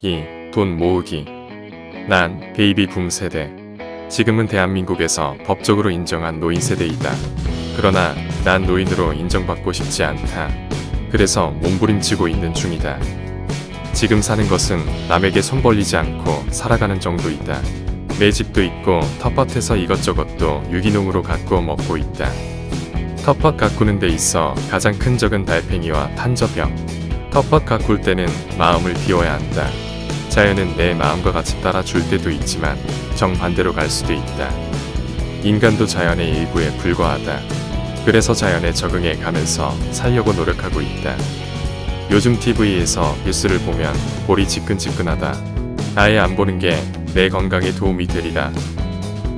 2. 돈 모으기. 난 베이비 붐 세대. 지금은 대한민국에서 법적으로 인정한 노인 세대이다. 그러나 난 노인으로 인정받고 싶지 않다. 그래서 몸부림치고 있는 중이다. 지금 사는 것은 남에게 손 벌리지 않고 살아가는 정도이다. 내 집도 있고 텃밭에서 이것저것도 유기농으로 가꾸어 먹고 있다. 텃밭 가꾸는 데 있어 가장 큰 적은 달팽이와 탄저병. 텃밭 가꿀 때는 마음을 비워야 한다. 자연은 내 마음과 같이 따라줄 때도 있지만 정반대로 갈 수도 있다. 인간도 자연의 일부에 불과하다. 그래서 자연에 적응해 가면서 살려고 노력하고 있다. 요즘 TV에서 뉴스를 보면 볼이 지끈지끈하다. 아예 안 보는 게 내 건강에 도움이 되리라.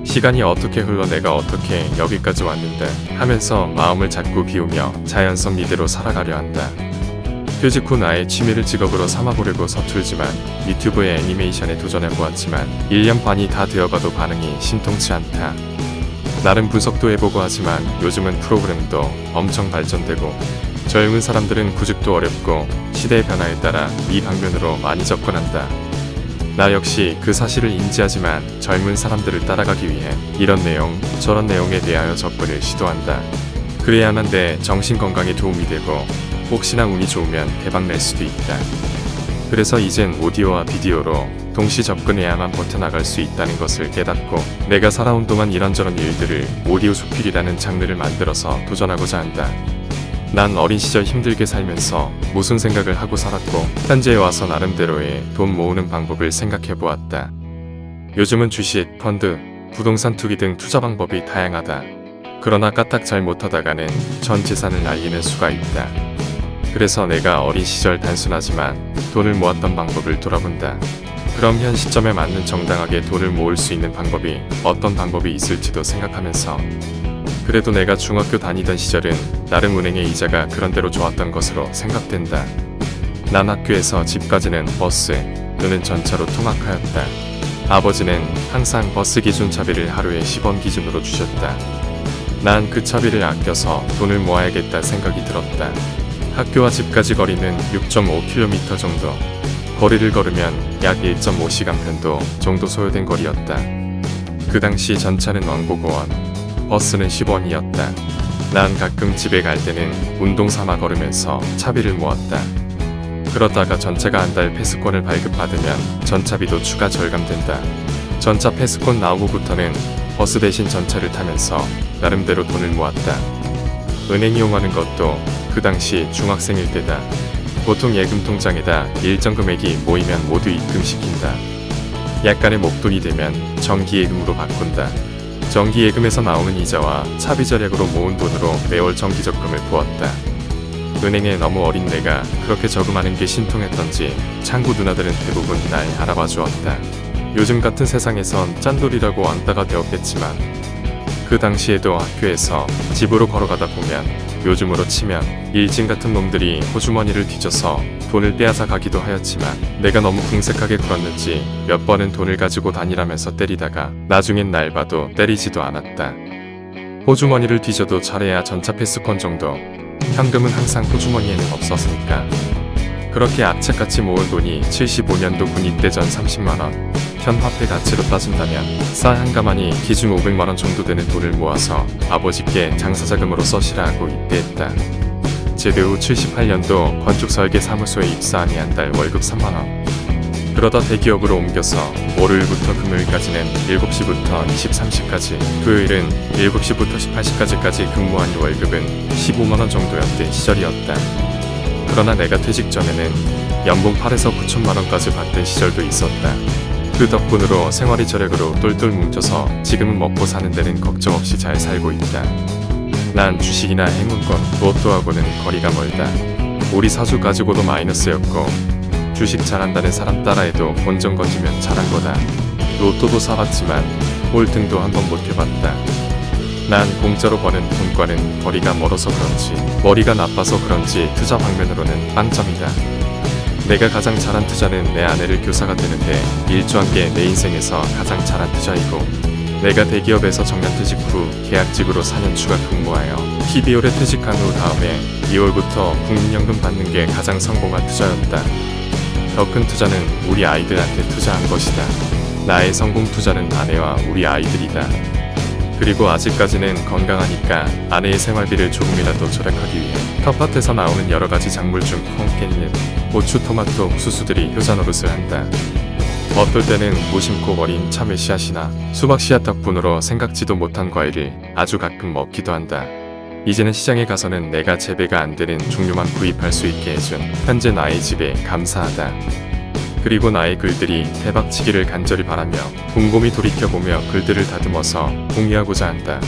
시간이 어떻게 흘러 내가 어떻게 여기까지 왔는데 하면서 마음을 자꾸 비우며 자연성 미대로 살아가려 한다. 퇴직 후 나의 취미를 직업으로 삼아보려고 서툴지만 유튜브의 애니메이션에 도전해보았지만 1년 반이 다 되어가도 반응이 심통치 않다. 나름 분석도 해보고 하지만 요즘은 프로그램도 엄청 발전되고 젊은 사람들은 구직도 어렵고 시대의 변화에 따라 이 방면으로 많이 접근한다. 나 역시 그 사실을 인지하지만 젊은 사람들을 따라가기 위해 이런 내용 저런 내용에 대하여 접근을 시도한다. 그래야만 내 정신건강에 도움이 되고 혹시나 운이 좋으면 대박 낼 수도 있다. 그래서 이젠 오디오와 비디오로 동시 접근해야만 버텨나갈 수 있다는 것을 깨닫고 내가 살아온 동안 이런저런 일들을 오디오 수필이라는 장르를 만들어서 도전하고자 한다. 난 어린 시절 힘들게 살면서 무슨 생각을 하고 살았고 현재에 와서 나름대로의 돈 모으는 방법을 생각해보았다. 요즘은 주식, 펀드, 부동산 투기 등 투자 방법이 다양하다. 그러나 까딱 잘 못하다가는 전 재산을 날리는 수가 있다. 그래서 내가 어린 시절 단순하지만 돈을 모았던 방법을 돌아본다. 그럼 현 시점에 맞는 정당하게 돈을 모을 수 있는 방법이 어떤 방법이 있을지도 생각하면서 그래도 내가 중학교 다니던 시절은 나름 은행의 이자가 그런대로 좋았던 것으로 생각된다. 난 학교에서 집까지는 버스 또는 전차로 통학하였다. 아버지는 항상 버스 기준 차비를 하루에 10원 기준으로 주셨다. 난 그 차비를 아껴서 돈을 모아야겠다 생각이 들었다. 학교와 집까지 거리는 6.5km 정도. 거리를 걸으면 약 1.5시간 편도 정도 소요된 거리였다. 그 당시 전차는 왕복원, 버스는 10원이었다. 난 가끔 집에 갈 때는 운동 삼아 걸으면서 차비를 모았다. 그러다가 전차가 한 달 패스권을 발급받으면 전차비도 추가 절감된다. 전차 패스권 나오고부터는 버스 대신 전차를 타면서 나름대로 돈을 모았다. 은행 이용하는 것도 그 당시 중학생일 때다. 보통 예금 통장에다 일정 금액이 모이면 모두 입금시킨다. 약간의 목돈이 되면 정기예금으로 바꾼다. 정기예금에서 나오는 이자와 차비 절약으로 모은 돈으로 매월 정기적금을 부었다. 은행에 너무 어린 내가 그렇게 저금하는 게 신통했던지 창구 누나들은 대부분 날 알아봐 주었다. 요즘 같은 세상에선 짠돌이라고 왕따가 되었겠지만 그 당시에도 학교에서 집으로 걸어가다 보면 요즘으로 치면 일진 같은 놈들이 호주머니를 뒤져서 돈을 빼앗아 가기도 하였지만 내가 너무 궁색하게 굴었는지 몇 번은 돈을 가지고 다니라면서 때리다가 나중엔 날 봐도 때리지도 않았다. 호주머니를 뒤져도 잘해야 전차 패스권 정도. 현금은 항상 호주머니에는 없었으니까. 그렇게 악착같이 모은 돈이 75년도 군입대 전 30만원. 현 화폐 가치로 따진다면 쌀 한 가마니 기준 500만원 정도 되는 돈을 모아서 아버지께 장사자금으로 써시라 하고 입대했다. 제대 후 78년도 건축설계사무소에 입사하니 한 달 월급 3만원. 그러다 대기업으로 옮겨서 월요일부터 금요일까지는 7시부터 23시까지, 토요일은 7시부터 18시까지까지 근무한 월급은 15만원 정도였던 시절이었다. 그러나 내가 퇴직 전에는 연봉 8에서 9천만원까지 받던 시절도 있었다. 그 덕분으로 생활이 저력으로 똘똘 뭉쳐서 지금은 먹고 사는 데는 걱정 없이 잘 살고 있다. 난 주식이나 행운권, 로또하고는 거리가 멀다. 우리 사주 가지고도 마이너스였고 주식 잘한다는 사람 따라해도 본전 건지면 잘한 거다. 로또도 사봤지만 꼴등도 한번 못 해봤다. 난 공짜로 버는 돈과는 거리가 멀어서 그런지 머리가 나빠서 그런지 투자 방면으로는 빵점이다. 내가 가장 잘한 투자는 내 아내를 교사가 되는데 일조한 게 내 인생에서 가장 잘한 투자이고 내가 대기업에서 정년퇴직 후 계약직으로 4년 추가 근무하여 12월에 퇴직한 후 다음해 2월부터 국민연금 받는 게 가장 성공한 투자였다. 더 큰 투자는 우리 아이들한테 투자한 것이다. 나의 성공 투자는 아내와 우리 아이들이다. 그리고 아직까지는 건강하니까 아내의 생활비를 조금이라도 절약하기 위해 텃밭에서 나오는 여러가지 작물 중 콩, 깻잎, 고추, 토마토, 옥수수들이 효자 노릇을 한다. 어떨 때는 무심코 버린 참외 씨앗이나 수박 씨앗 덕분으로 생각지도 못한 과일을 아주 가끔 먹기도 한다. 이제는 시장에 가서는 내가 재배가 안 되는 종류만 구입할 수 있게 해준 현재 나의 집에 감사하다. 그리고 나의 글들이 대박치기를 간절히 바라며 곰곰이 돌이켜보며 글들을 다듬어서 공유하고자 한다.